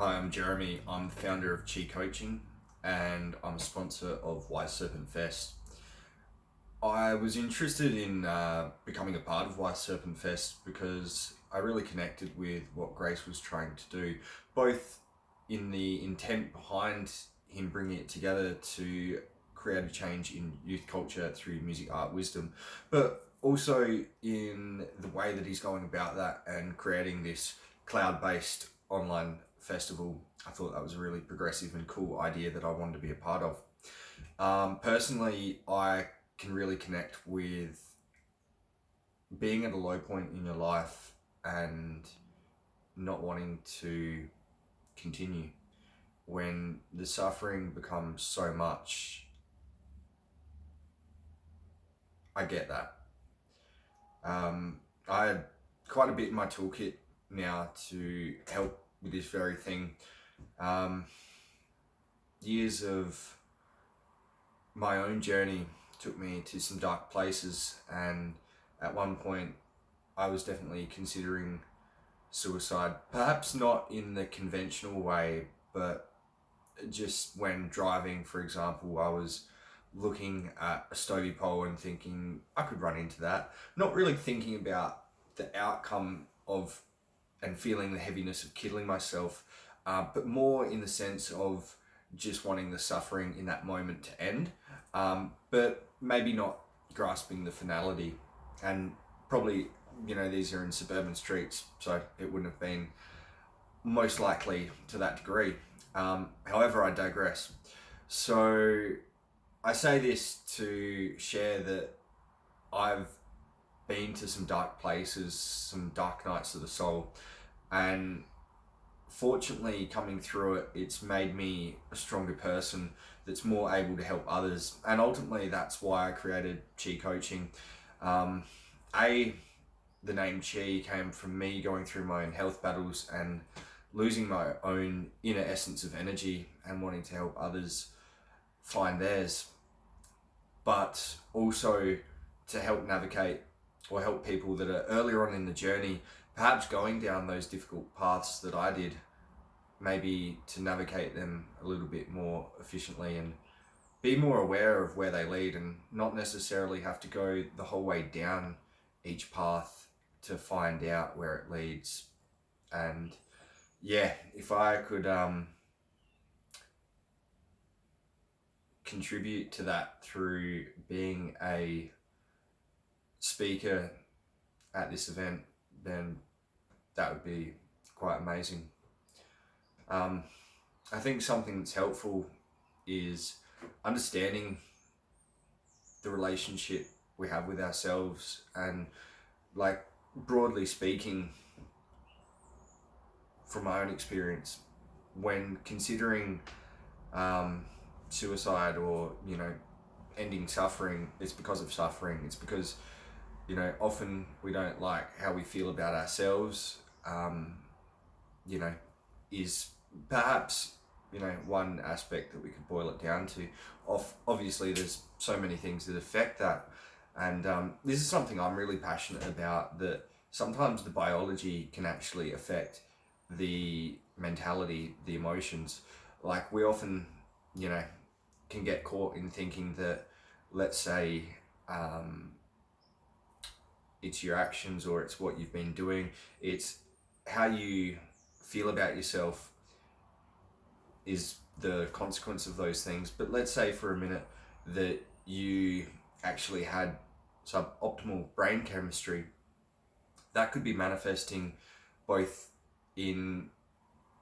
Hi, I'm Jeremy. I'm the founder of Chi Coaching and I'm a sponsor of Serpent Fest. I was interested in becoming a part of Serpent Fest because I really connected with what Grace was trying to do, both in the intent behind him bringing it together to create a change in youth culture through music, art, wisdom, but also in the way that he's going about that and creating this cloud-based online festival. I thought that was a really progressive and cool idea that I wanted to be a part of. Personally, I can really connect with being at a low point in your life and not wanting to continue. When the suffering becomes so much, I get that. I had quite a bit in my toolkit now to help with this very thing. Years of my own journey took me to some dark places, and at one point I was definitely considering suicide. Perhaps not in the conventional way, but just when driving, for example, I was looking at a stovey pole and thinking I could run into that. Not really thinking about the outcome of and feeling the heaviness of killing myself, but more in the sense of just wanting the suffering in that moment to end, but maybe not grasping the finality. And probably, these are in suburban streets, so it wouldn't have been most likely to that degree. However, I digress. So I say this to share that I've been to some dark places, some dark nights of the soul, and fortunately coming through it, it's made me a stronger person that's more able to help others. And ultimately that's why I created Chi Coaching. The name Chi came from me going through my own health battles and losing my own inner essence of energy and wanting to help others find theirs, but also to help navigate or help people that are earlier on in the journey, perhaps going down those difficult paths that I did, maybe to navigate them a little bit more efficiently and be more aware of where they lead and not necessarily have to go the whole way down each path to find out where it leads. And yeah, if I could contribute to that through being a speaker at this event, then that would be quite amazing. I think something that's helpful is understanding the relationship we have with ourselves, and like broadly speaking, from my own experience, when considering suicide or ending suffering, it's because of suffering. It's because often we don't like how we feel about ourselves. Is perhaps one aspect that we could boil it down to. Obviously there's so many things that affect that, and this is something I'm really passionate about, that sometimes the biology can actually affect the mentality, the emotions. Like we often can get caught in thinking that, let's say, it's your actions or it's what you've been doing, it's how you feel about yourself is the consequence of those things. But let's say for a minute that you actually had suboptimal brain chemistry, that could be manifesting both in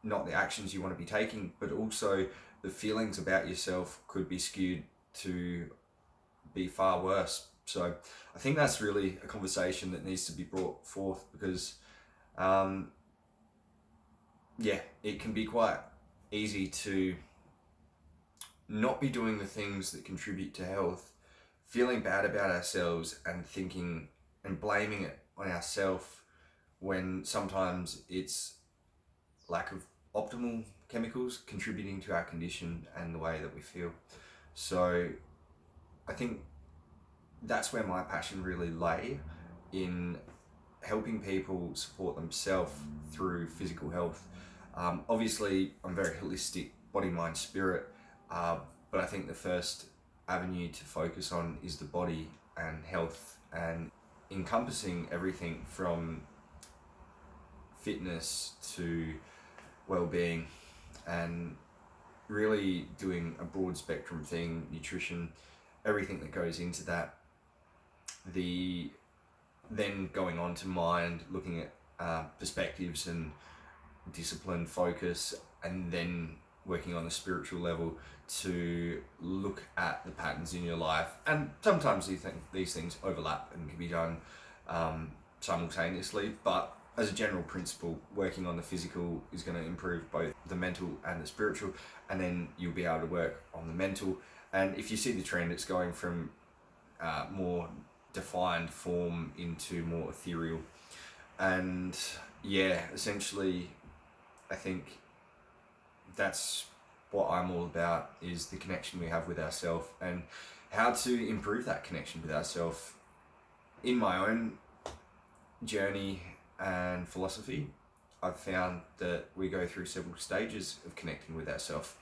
not the actions you want to be taking, but also the feelings about yourself could be skewed to be far worse. So I think that's really a conversation that needs to be brought forth, because it can be quite easy to not be doing the things that contribute to health, feeling bad about ourselves and thinking and blaming it on ourselves, when sometimes it's lack of optimal chemicals contributing to our condition and the way that we feel. So I think that's where my passion really lay, in helping people support themselves through physical health. Obviously, I'm very holistic, body, mind, spirit, but I think the first avenue to focus on is the body and health, and encompassing everything from fitness to well-being, and really doing a broad spectrum thing, nutrition, everything that goes into that. The then going on to mind, looking at perspectives and discipline, focus, and then working on a spiritual level to look at the patterns in your life. And sometimes you think these things overlap and can be done simultaneously, but as a general principle, working on the physical is going to improve both the mental and the spiritual, and then you'll be able to work on the mental. And if you see the trend, it's going from more defined form into more ethereal. And yeah, essentially, I think that's what I'm all about, is the connection we have with ourselves and how to improve that connection with ourselves. In my own journey and philosophy, I've found that we go through several stages of connecting with ourselves.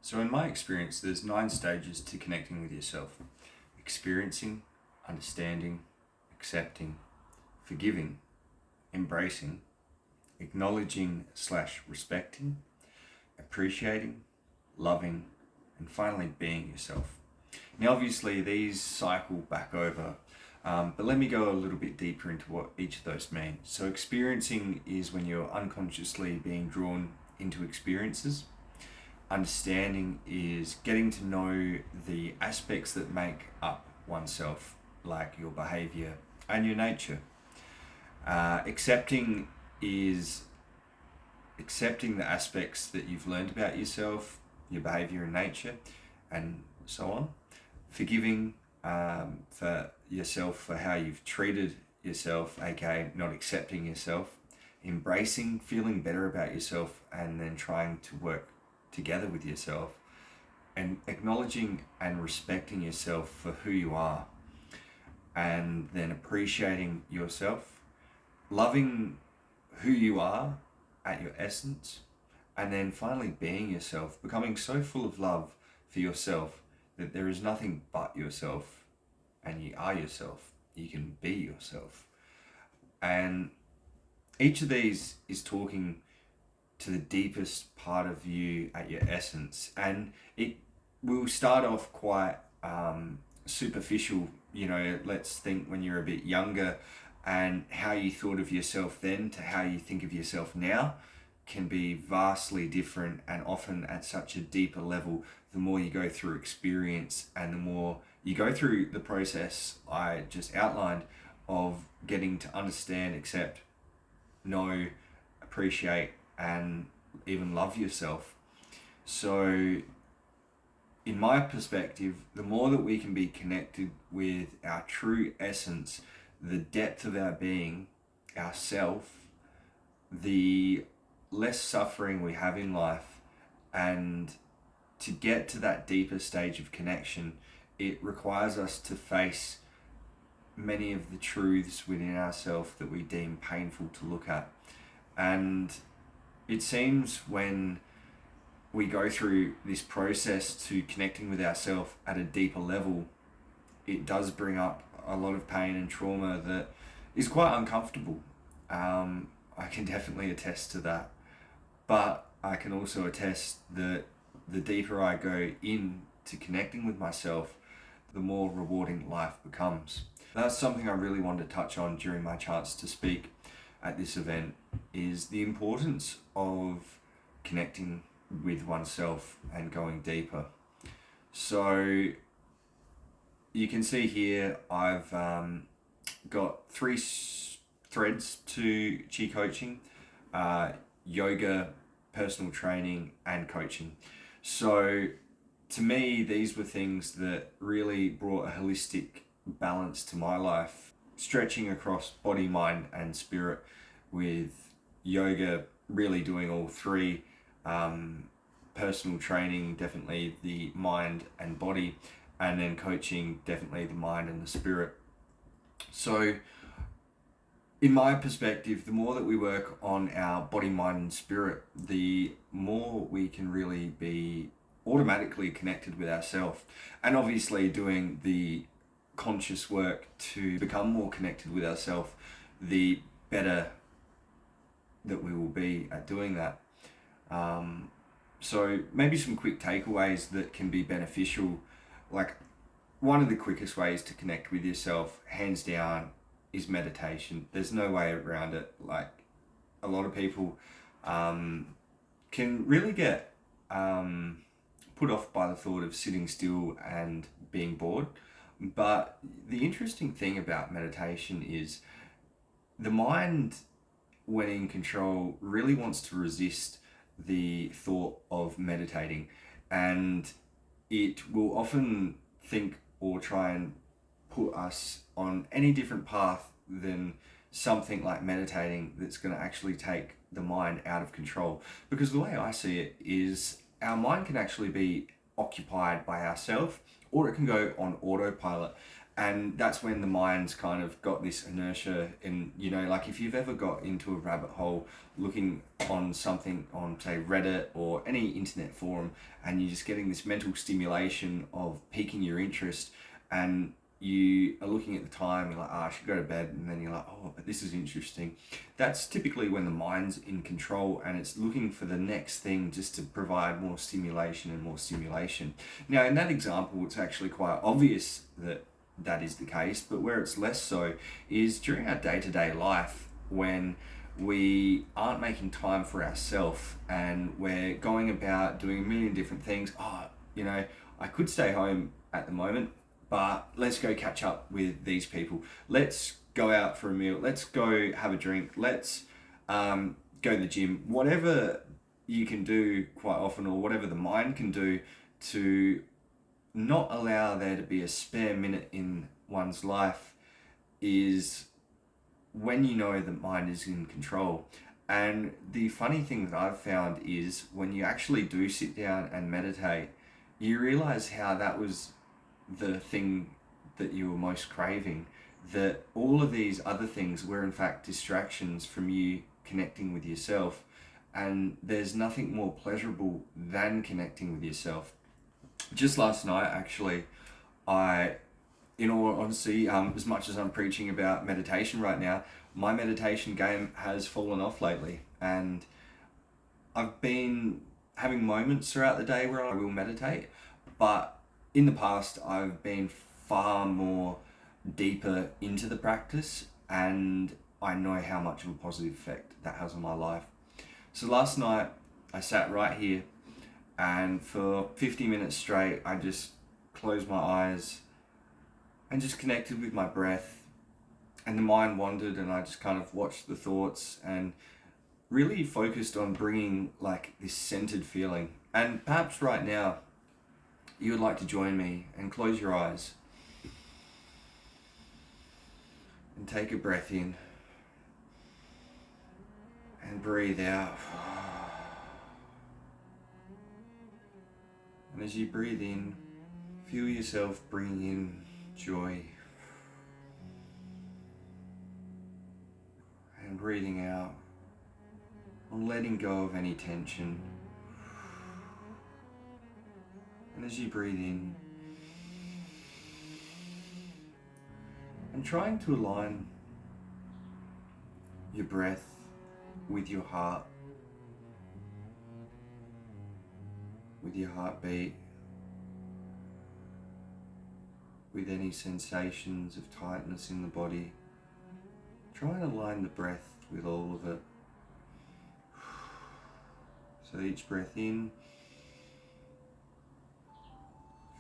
So in my experience, there's 9 stages to connecting with yourself: experiencing, understanding, accepting, forgiving, embracing, acknowledging/respecting, appreciating, loving, and finally being yourself. Now obviously these cycle back over, but let me go a little bit deeper into what each of those mean. So experiencing is when you're unconsciously being drawn into experiences. Understanding is getting to know the aspects that make up oneself, like your behavior and your nature. Accepting is accepting the aspects that you've learned about yourself, your behavior and nature, and so on. Forgiving for yourself for how you've treated yourself, aka not accepting yourself. Embracing, feeling better about yourself, and then trying to work together with yourself. And acknowledging and respecting yourself for who you are, and then appreciating yourself, loving who you are at your essence, and then finally being yourself, becoming so full of love for yourself that there is nothing but yourself, and you are yourself. You can be yourself. And each of these is talking to the deepest part of you at your essence, and it will start off quite superficial. Let's think when you're a bit younger, and how you thought of yourself then to how you think of yourself now can be vastly different, and often at such a deeper level the more you go through experience and the more you go through the process I just outlined of getting to understand, accept, know, appreciate, and even love yourself. So in my perspective, the more that we can be connected with our true essence, the depth of our being, ourself, the less suffering we have in life. And to get to that deeper stage of connection, it requires us to face many of the truths within ourselves that we deem painful to look at. And it seems when we go through this process to connecting with ourselves at a deeper level, it does bring up a lot of pain and trauma that is quite uncomfortable. I can definitely attest to that. But I can also attest that the deeper I go into connecting with myself, the more rewarding life becomes. That's something I really wanted to touch on during my chance to speak at this event, is the importance of connecting with oneself and going deeper. So you can see here I've got 3 threads to Chi coaching: yoga, personal training, and coaching. So to me, these were things that really brought a holistic balance to my life, stretching across body, mind, and spirit, with yoga really doing all 3, personal training definitely the mind and body, and then coaching definitely the mind and the spirit. So in my perspective, the more that we work on our body, mind, and spirit, the more we can really be automatically connected with ourselves. And obviously, doing the conscious work to become more connected with ourselves, the better that we will be at doing that. So maybe some quick takeaways that can be beneficial. Like, one of the quickest ways to connect with yourself, hands down, is meditation. There's no way around it. Like, a lot of people can really get put off by the thought of sitting still and being bored. But the interesting thing about meditation is the mind, when in control, really wants to resist the thought of meditating, and it will often think or try and put us on any different path than something like meditating that's going to actually take the mind out of control. Because the way I see it is, our mind can actually be occupied by ourselves, or it can go on autopilot. And that's when the mind's kind of got this inertia. And, you know, like if you've ever got into a rabbit hole looking on something on, say, Reddit or any internet forum, and you're just getting this mental stimulation of piquing your interest, and you are looking at the time, you're like, I should go to bed, and then you're like, oh, but this is interesting. That's typically when the mind's in control, and it's looking for the next thing just to provide more stimulation and more stimulation. Now, in that example, it's actually quite obvious that that is the case, but where it's less so is during our day-to-day life, when we aren't making time for ourselves and we're going about doing a million different things. Oh, you know, I could stay home at the moment, but let's go catch up with these people. Let's go out for a meal. Let's go have a drink. Let's go to the gym. Whatever you can do quite often, or whatever the mind can do to not allow there to be a spare minute in one's life, is when you know the mind is in control. And the funny thing that I've found is, when you actually do sit down and meditate, you realize how that was the thing that you were most craving, that all of these other things were in fact distractions from you connecting with yourself. And there's nothing more pleasurable than connecting with yourself. Just last night, actually, in all honesty, as much as I'm preaching about meditation right now, my meditation game has fallen off lately. And I've been having moments throughout the day where I will meditate, but in the past, I've been far more deeper into the practice, and I know how much of a positive effect that has on my life. So last night, I sat right here, and for 50 minutes straight, I just closed my eyes and just connected with my breath. And the mind wandered, and I just kind of watched the thoughts and really focused on bringing like this centered feeling. And perhaps right now, you would like to join me and close your eyes and take a breath in and breathe out. And as you breathe in, feel yourself bringing in joy. And breathing out, and letting go of any tension. And as you breathe in, and trying to align your breath with your heart, with your heartbeat, with any sensations of tightness in the body. Try and align the breath with all of it. So each breath in,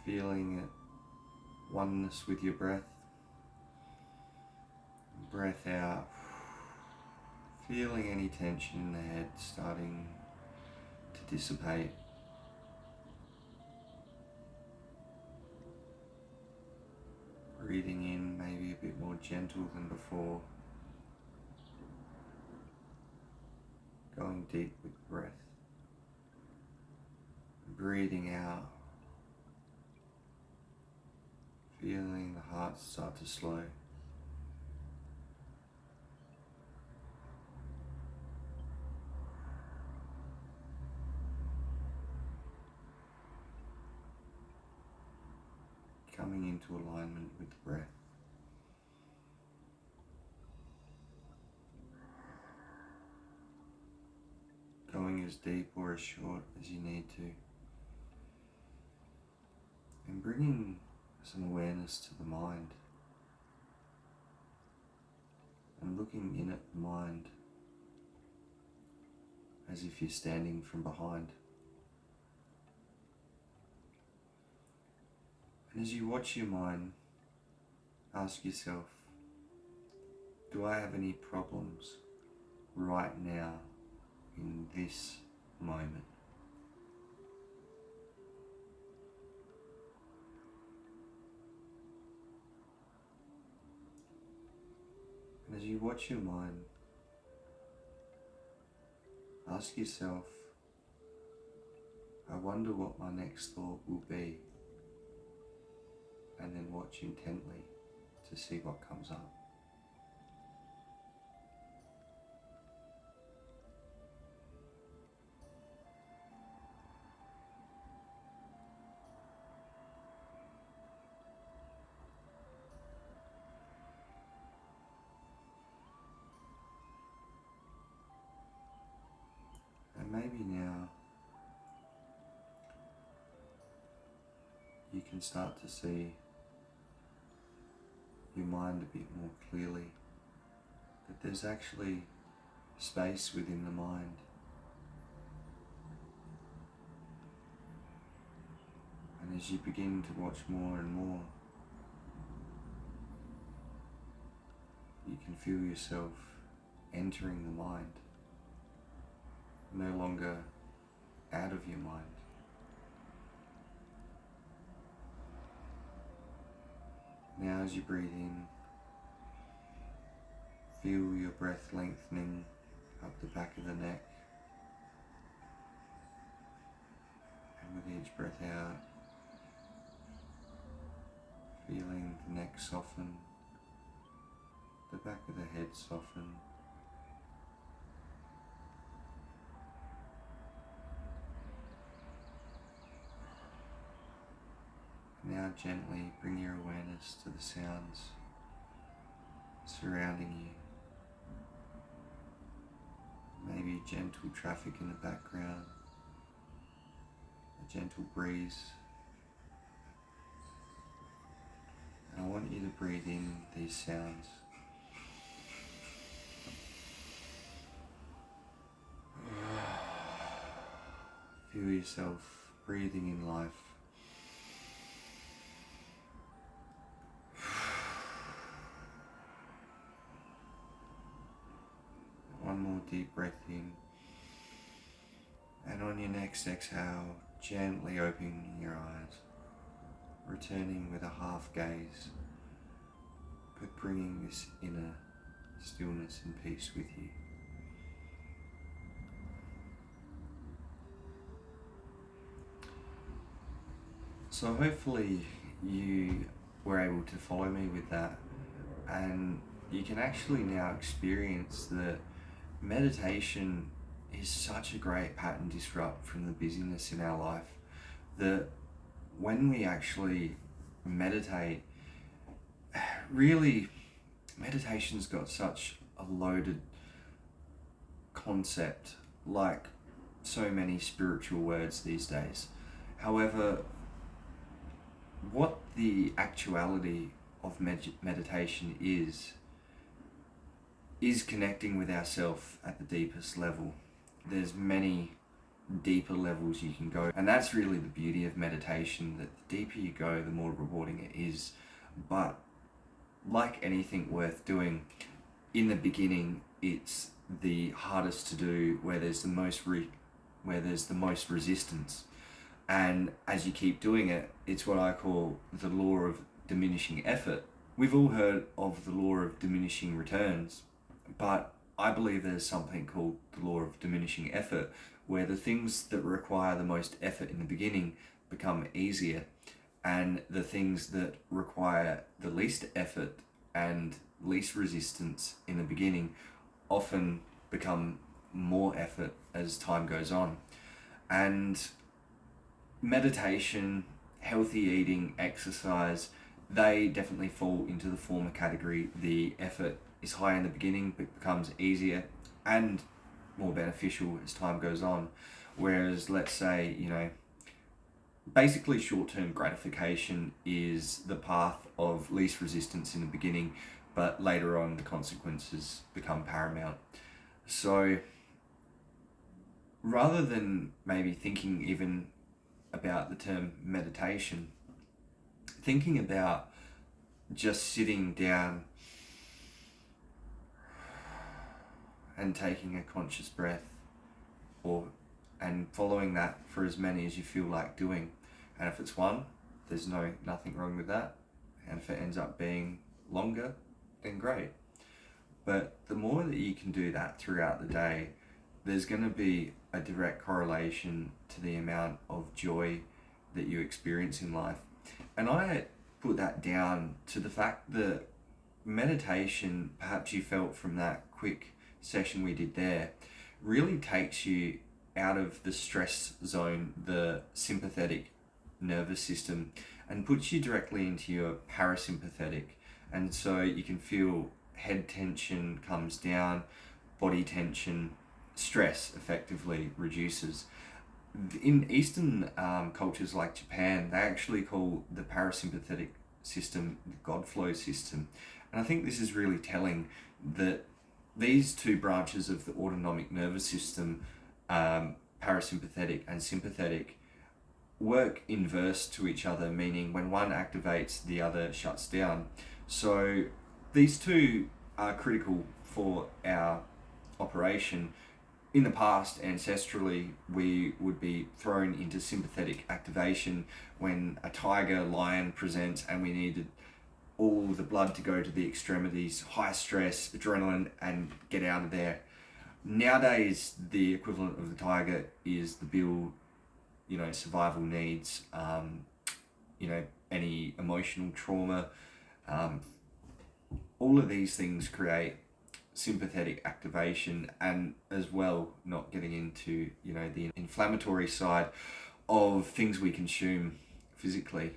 feeling it, oneness with your breath. Breath out, feeling any tension in the head starting to dissipate. Breathing in, maybe a bit more gentle than before. Going deep with the breath. Breathing out, feeling the heart start to slow. coming into alignment with the breath. Going as deep or as short as you need to. And bringing some awareness to the mind. And looking in at the mind as if you're standing from behind. And as you watch your mind, ask yourself, do I have any problems right now in this moment? And as you watch your mind, ask yourself, I wonder what my next thought will be, and then watch intently to see what comes up. And maybe now you can start to see your mind a bit more clearly, that there's actually space within the mind. And as you begin to watch more and more, you can feel yourself entering the mind, no longer out of your mind. Now as you breathe in, feel your breath lengthening up the back of the neck, and with each breath out, feeling the neck soften, the back of the head soften, now gently bring your awareness to the sounds surrounding you. Maybe gentle traffic in the background, a gentle breeze. And I want you to breathe in these sounds. Feel yourself breathing in life. One more deep breath in. And on your next exhale, gently opening your eyes, returning with a half gaze, but bringing this inner stillness and peace with you. So hopefully you were able to follow me with that, and you can actually now experience that meditation is such a great pattern disrupt from the busyness in our life, that when we actually meditate, really meditation's got such a loaded concept, like so many spiritual words these days. However, what the actuality of meditation is connecting with ourself at the deepest level. There's many deeper levels you can go, and that's really the beauty of meditation, that the deeper you go, the more rewarding it is. But like anything worth doing, in the beginning it's the hardest to do, where there's the most resistance. And as you keep doing it, it's what I call the law of diminishing effort. We've all heard of the law of diminishing returns, but I believe there's something called the law of diminishing effort, where the things that require the most effort in the beginning become easier, and the things that require the least effort and least resistance in the beginning often become more effort as time goes on. And meditation healthy eating, exercise, they definitely fall into the former category. The effort is high in the beginning, but becomes easier and more beneficial as time goes on. Whereas, let's say, basically short-term gratification is the path of least resistance in the beginning, but later on the consequences become paramount. So rather than maybe thinking even about the term meditation, thinking about just sitting down and taking a conscious breath, and following that for as many as you feel like doing. And if it's one, there's nothing wrong with that. And if it ends up being longer, then great. But the more that you can do that throughout the day, there's going to be a direct correlation to the amount of joy that you experience in life. And I put that down to the fact that meditation, perhaps you felt from that quick session we did there, really takes you out of the stress zone, the sympathetic nervous system, and puts you directly into your parasympathetic. And so you can feel head tension comes down, body tension, stress effectively reduces. In Eastern cultures like Japan, they actually call the parasympathetic system the God flow system. And I think this is really telling that these two branches of the autonomic nervous system, parasympathetic and sympathetic, work inverse to each other, meaning when one activates, the other shuts down. So these two are critical for our operation. In the past, ancestrally, we would be thrown into sympathetic activation when a tiger, lion presents and we needed all the blood to go to the extremities, high stress, adrenaline, and get out of there. Nowadays, the equivalent of the tiger is the build, survival needs, any emotional trauma. All of these things create sympathetic activation, and as well, not getting into, the inflammatory side of things we consume physically.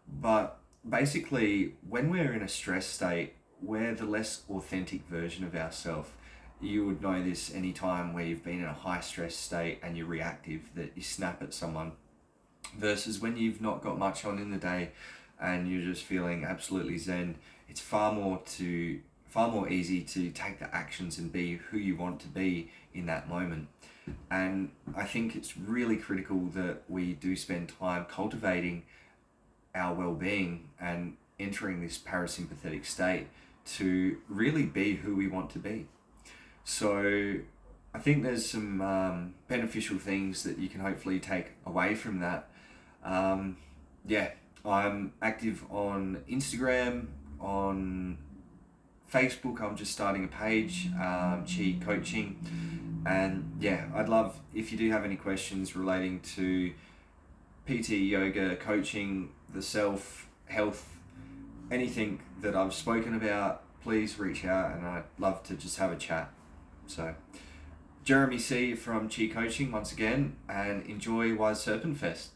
But basically, when we're in a stress state, we're the less authentic version of ourselves. You would know this anytime where you've been in a high stress state and you're reactive, that you snap at someone, versus when you've not got much on in the day and you're just feeling absolutely zen. It's far more easy to take the actions and be who you want to be in that moment. And I think it's really critical that we do spend time cultivating our well-being and entering this parasympathetic state to really be who we want to be. So I think there's some beneficial things that you can hopefully take away from that. I'm active on Instagram, on Facebook. I'm just starting a page, Chi Coaching. And I'd love if you do have any questions relating to PT, yoga, coaching, the self, health, anything that I've spoken about, please reach out and I'd love to just have a chat. So, Jeremy C from Chi Coaching once again, and enjoy Wise Serpent Fest.